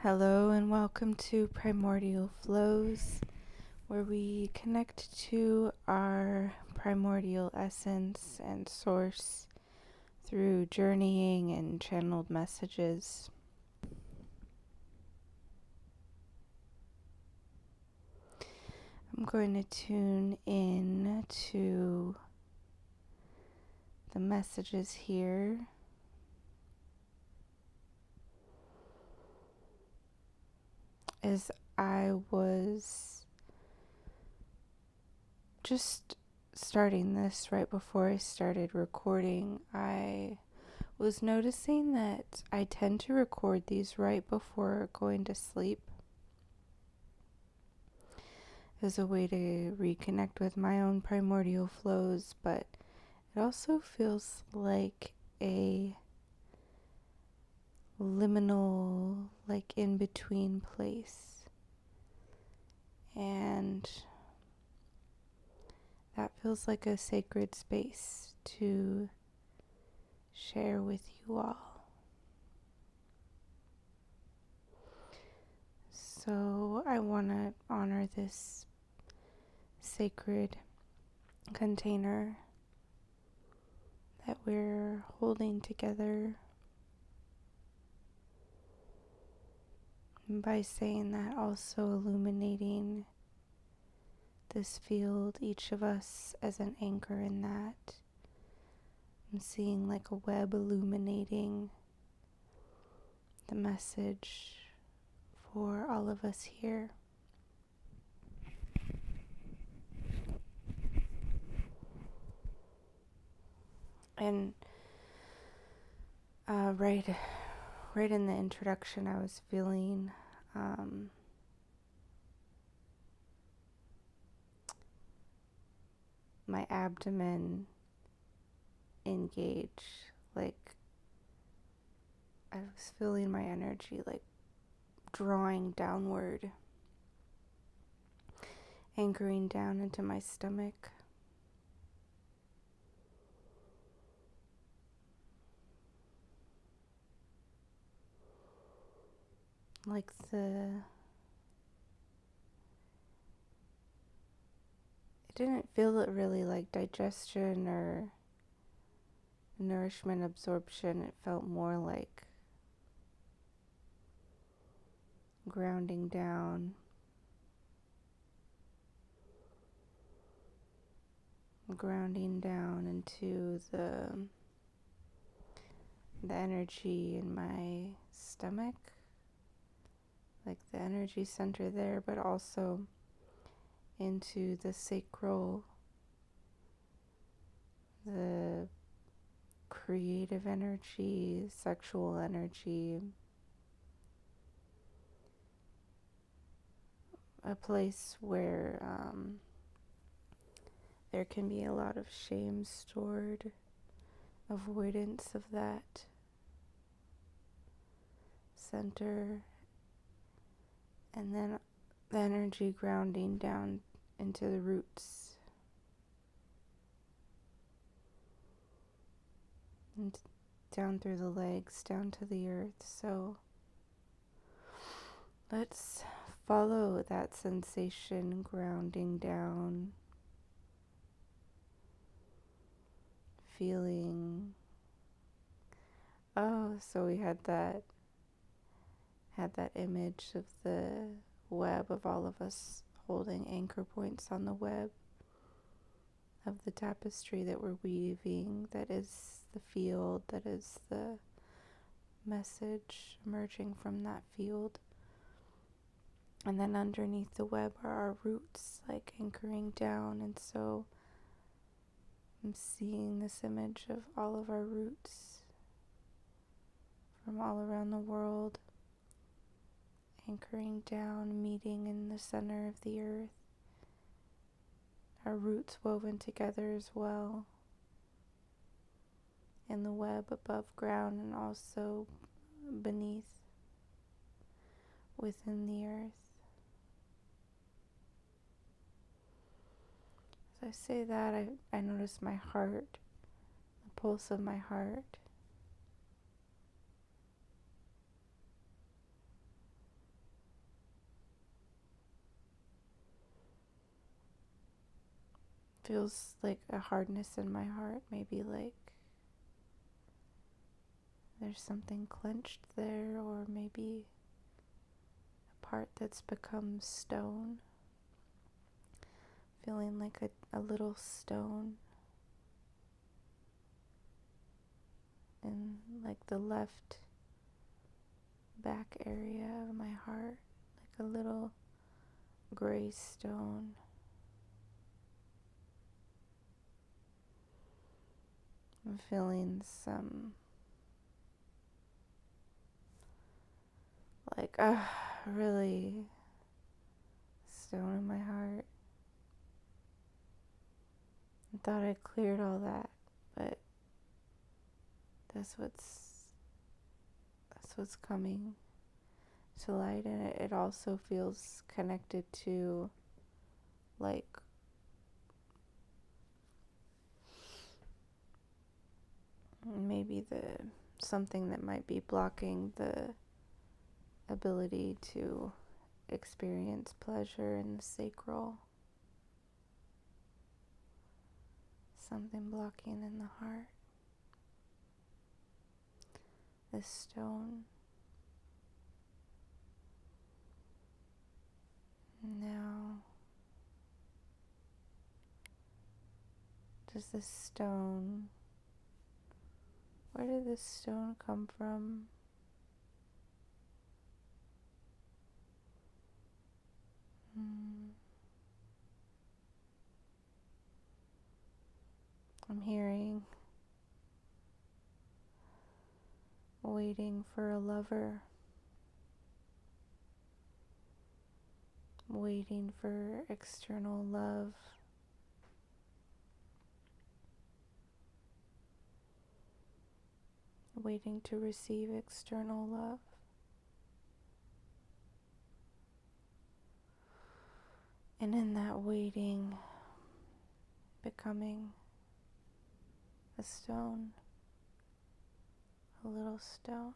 Hello and welcome to Primordial Flows, where we connect to our primordial essence and source through journeying and channeled messages. I'm going to tune in to the messages here. As I was just starting this right before I started recording, I was noticing that I tend to record these right before going to sleep as a way to reconnect with my own primordial flows, but it also feels like a liminal, like in between place. And that feels like a sacred space to share with you all. So I want to honor this sacred container that we're holding together and by saying that, also illuminating this field, each of us as an anchor in that. I'm seeing like a web illuminating the message for all of us here. And right in the introduction, I was feeling my abdomen engage. Like I was feeling my energy like drawing downward, anchoring down into my stomach. Like it didn't feel it really like digestion or nourishment absorption. It felt more like grounding down, into the energy in my stomach, like the energy center there, but also into the sacral, the creative energy, sexual energy, a place where there can be a lot of shame stored, avoidance of that center, and then the energy grounding down into the roots and down through the legs, down to the earth. So let's follow that sensation grounding down, feeling, so we had that image of the web, of all of us holding anchor points on the web of the tapestry that we're weaving, that is the field, that is the message emerging from that field. And then underneath the web are our roots, like anchoring down. And so I'm seeing this image of all of our roots from all around the world, anchoring down, meeting in the center of the earth. Our roots woven together as well in the web above ground and also beneath, within the earth. As I say that, I notice my heart, the pulse of my heart. Feels like a hardness in my heart, maybe like there's something clenched there, or maybe a part that's become stone. Feeling like a little stone in like the left back area of my heart, like a little gray stone. I'm feeling some like really stone in my heart. I thought I cleared all that, but that's what's coming to light, and it also feels connected to like maybe something that might be blocking the ability to experience pleasure in the sacral. Something blocking in the heart. This stone. Now, does this stone, where did this stone come from? I'm hearing waiting for a lover, waiting for external love, waiting to receive external love. And in that waiting, becoming a stone, a little stone.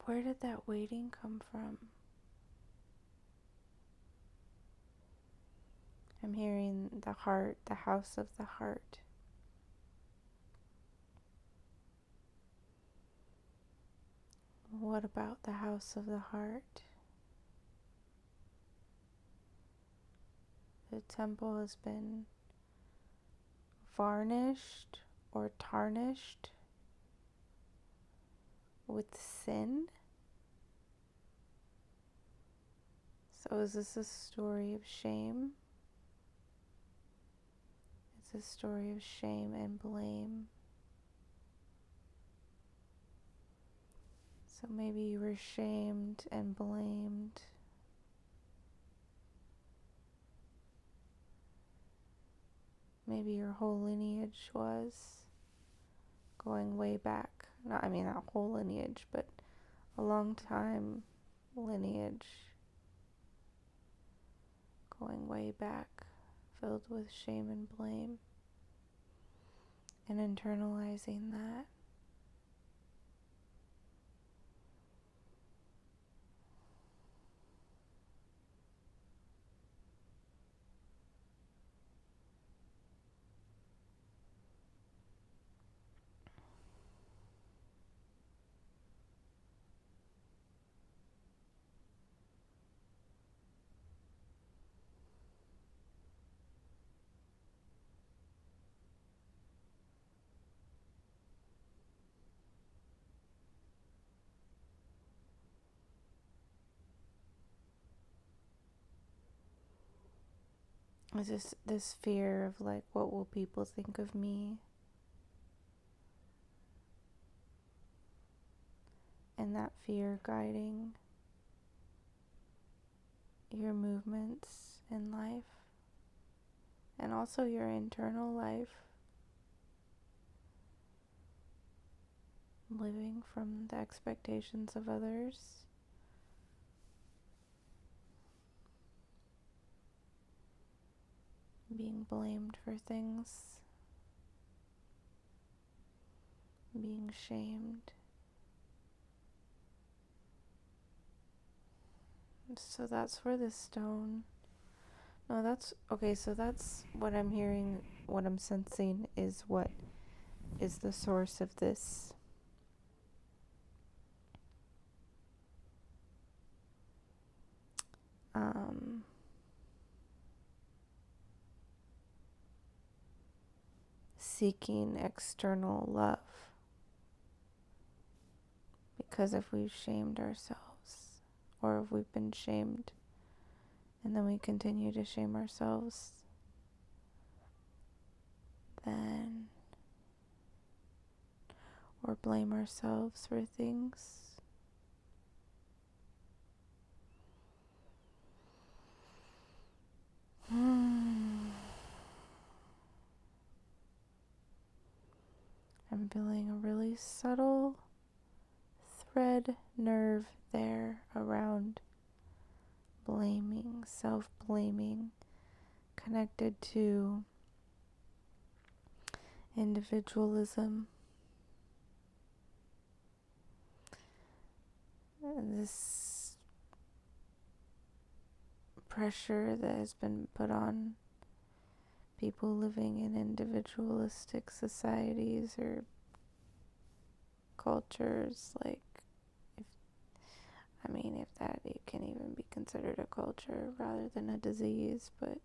Where did that waiting come from? I'm hearing the heart, the house of the heart. What about the house of the heart? The temple has been varnished or tarnished with sin. So is this a story of shame? It's a story of shame and blame. So maybe you were shamed and blamed. Maybe your whole lineage was going way back. Not whole lineage, but a long time lineage going way back, filled with shame and blame, and internalizing that. Is this fear of like, what will people think of me? And that fear guiding your movements in life, and also your internal life, living from the expectations of others. Being blamed for things, being shamed. So that's where the stone. No, that's okay. So that's what I'm hearing, what I'm sensing is what is the source of this seeking external love. Because if we've shamed ourselves, or if we've been shamed, and then we continue to shame ourselves, then, or blame ourselves for things, I'm feeling a really subtle thread nerve there around blaming, self-blaming, connected to individualism. This pressure that has been put on people living in individualistic societies or cultures, like, if that it can even be considered a culture rather than a disease, but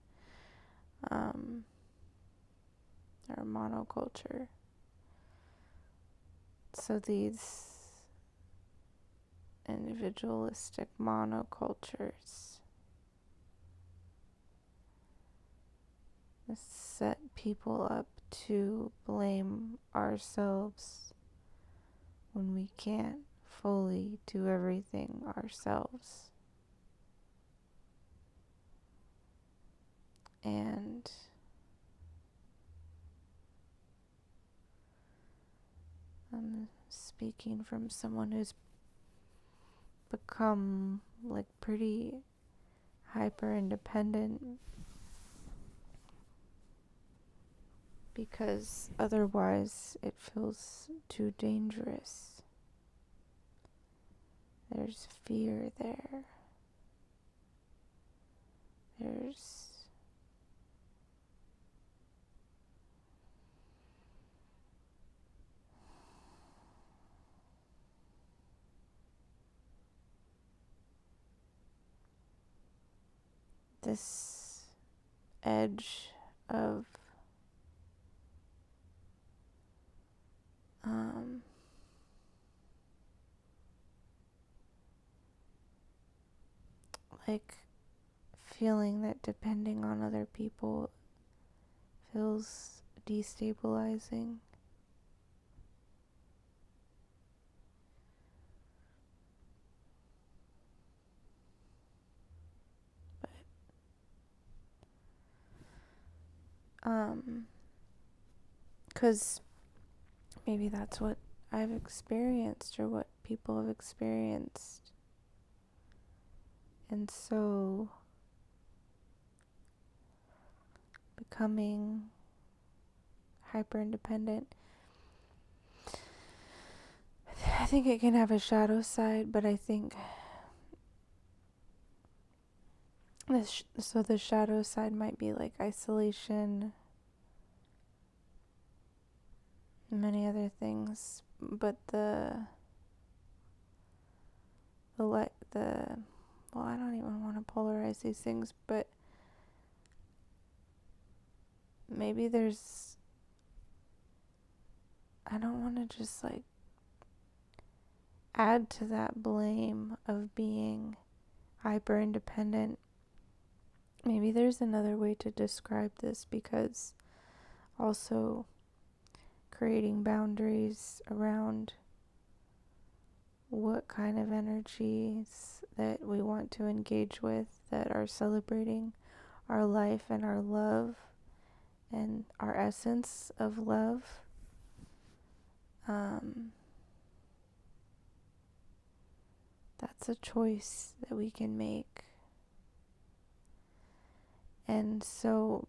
or monoculture. So these individualistic monocultures set people up to blame ourselves when we can't fully do everything ourselves. And I'm speaking from someone who's become like pretty hyper independent, because otherwise it feels too dangerous. There's fear there. There's this edge of like feeling that depending on other people feels destabilizing. Because maybe that's what I've experienced or what people have experienced. And so becoming hyper independent, I think it can have a shadow side, but I think so the shadow side might be like isolation, many other things, but well, I don't even want to polarize these things, but maybe I don't want to just like add to that blame of being hyper independent. Maybe there's another way to describe this, because also creating boundaries around what kind of energies that we want to engage with that are celebrating our life and our love and our essence of love. That's a choice that we can make. And so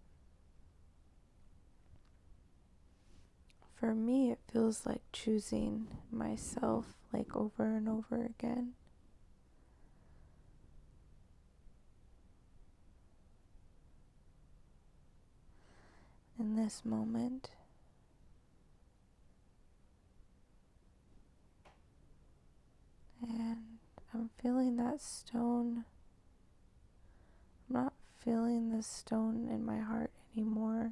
for me, it feels like choosing myself like over and over again. in this moment. And I'm feeling that stone. I'm not feeling the stone in my heart anymore.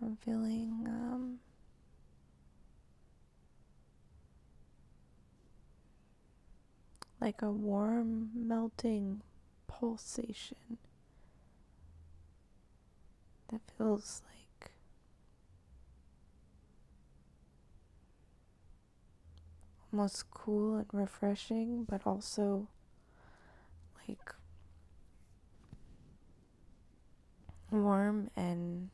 I'm feeling like a warm, melting pulsation that feels like almost cool and refreshing, but also like warm and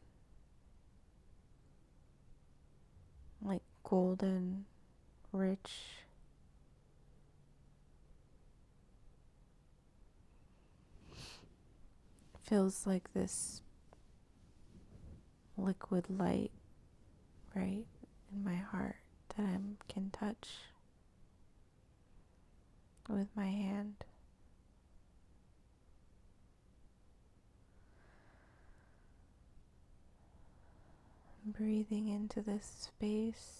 like golden, rich. Feels like this liquid light right in my heart that I can touch with my hand. Breathing into this space.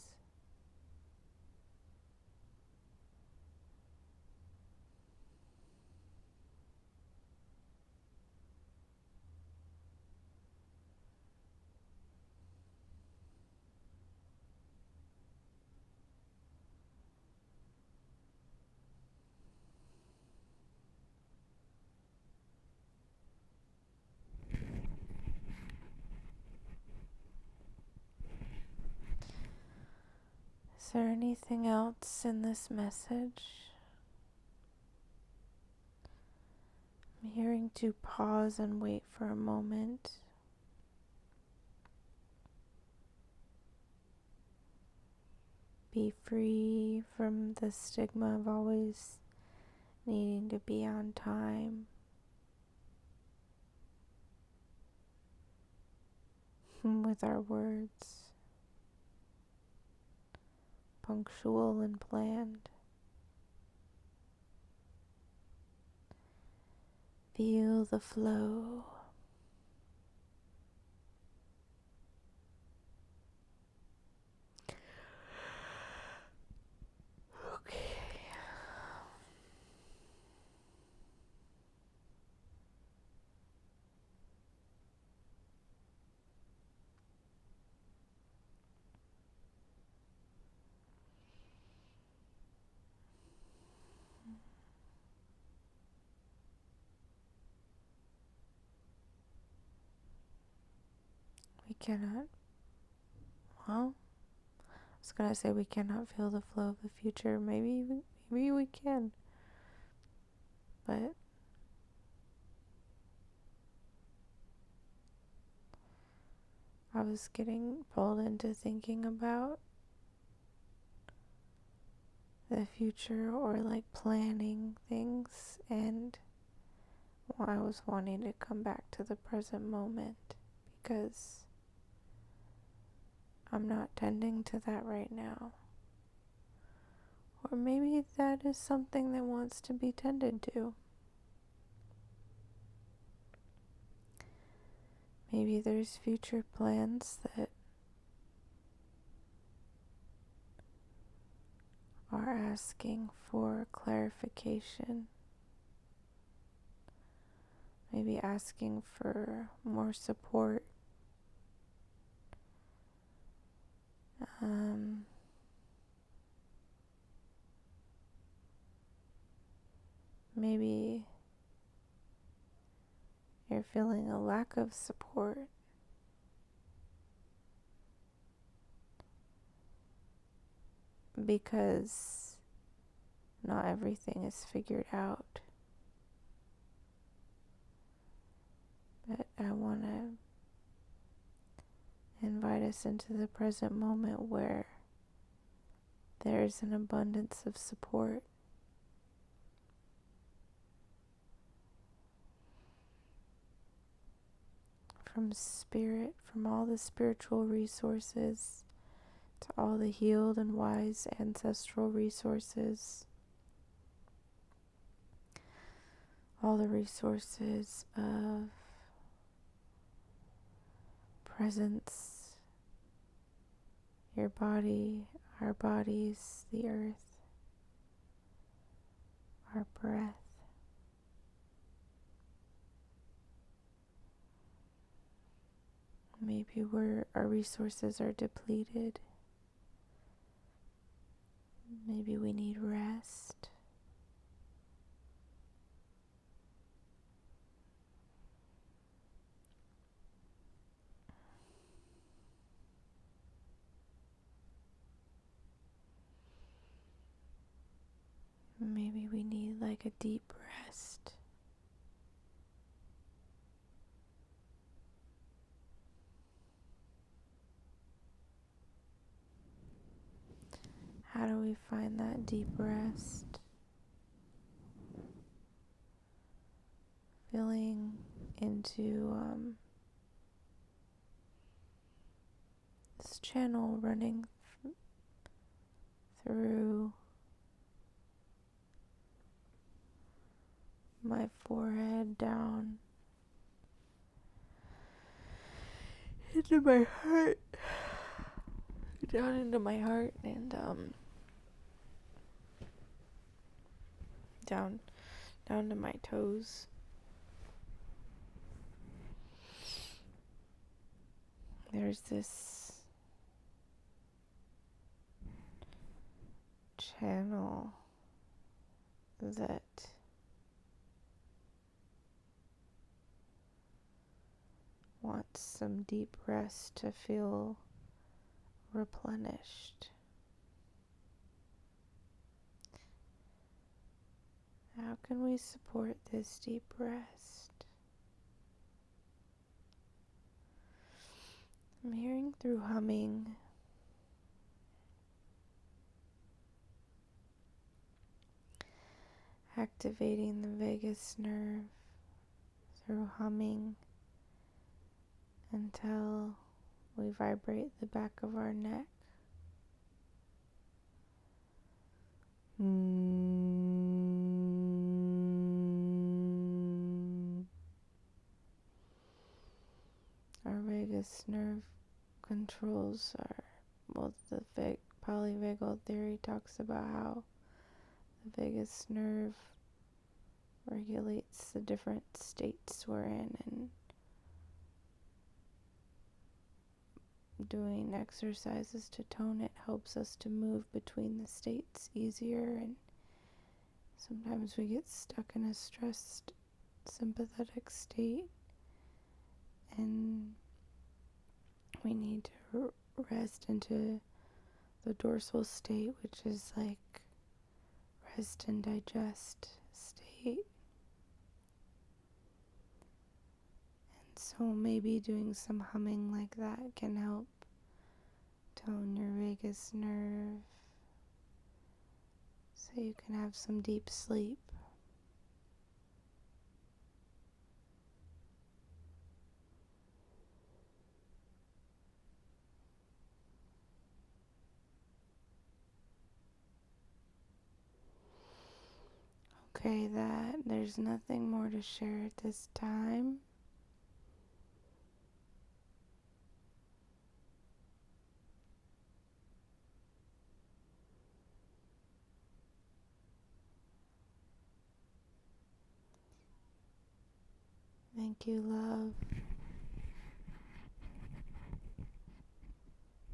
Is there anything else in this message? I'm hearing to pause and wait for a moment. Be free from the stigma of always needing to be on time. With our words. Punctual and planned. Feel the flow. Okay. We cannot, well, I was gonna say we cannot feel the flow of the future. Maybe we can, but I was getting pulled into thinking about the future or like planning things, and I was wanting to come back to the present moment because I'm not tending to that right now. Or maybe that is something that wants to be tended to. Maybe there's future plans that are asking for clarification. Maybe asking for more support. Maybe you're feeling a lack of support. Because not everything is figured out. But I want to invite us into the present moment where there's an abundance of support. From spirit, from all the spiritual resources, to all the healed and wise ancestral resources, all the resources of presence, your body, our bodies, the earth, our breath. Maybe our resources are depleted. Maybe we need rest. Maybe we need like a deep rest. How do we find that deep rest? Feeling into this channel running through my forehead down into my heart, down into my heart, and down to my toes. There's this channel that wants some deep rest to feel replenished. How can we support this deep rest? I'm hearing through humming. Activating the vagus nerve through humming until we vibrate the back of our neck. Our vagus nerve controls the polyvagal theory talks about how the vagus nerve regulates the different states we're in, and doing exercises to tone it helps us to move between the states easier, and sometimes we get stuck in a stressed sympathetic state and we need to rest into the dorsal state, which is like rest and digest state. And so maybe doing some humming like that can help tone your vagus nerve so you can have some deep sleep. Okay, there's nothing more to share at this time. Thank you, love.